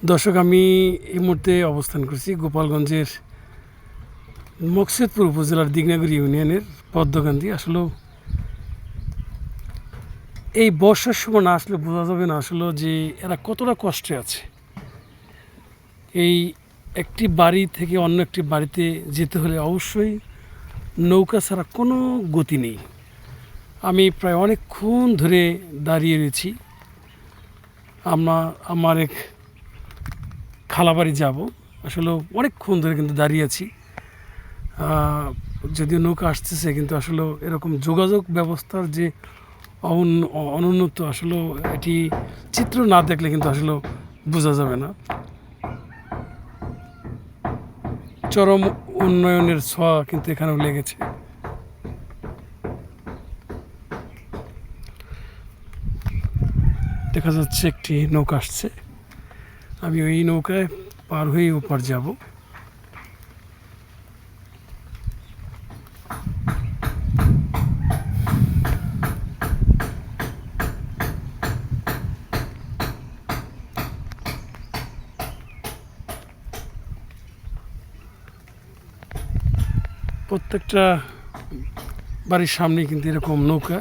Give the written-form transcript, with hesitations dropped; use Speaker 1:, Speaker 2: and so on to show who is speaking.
Speaker 1: দর্শক, আমি এই মুহূর্তে অবস্থান করছি গোপালগঞ্জের মকসুদপুর উপজেলার দিগনাগড়ি ইউনিয়নের পদ্মকান্দি। আসলে এই বর্ষার সময় না আসলে বোঝা যাবে না আসলে যে এরা কতটা কষ্টে আছে। এই একটি বাড়ি থেকে অন্য একটি বাড়িতে যেতে হলে অবশ্যই নৌকা ছাড়া কোনো গতি নেই। আমি প্রায় অনেকক্ষণ ধরে দাঁড়িয়ে রয়েছি। আমার এক খালাবাড়ি যাব, আসলে অনেকক্ষণ ধরে কিন্তু দাঁড়িয়ে আছি। যদিও নৌকা আসতেছে, কিন্তু আসলে এরকম যোগাযোগ ব্যবস্থার যে অনুন্নত, আসলে এটি চিত্র না দেখলে কিন্তু আসলে বোঝা যাবে না। চরম উন্নয়নের ছোঁয়া কিন্তু এখানেও লেগেছে। দেখা যাচ্ছে একটি নৌকা আসছে, আমি ওই নৌকায় পার হয়ে ওপার যাব। প্রত্যেকটা বাড়ির সামনে কিন্তু এরকম নৌকা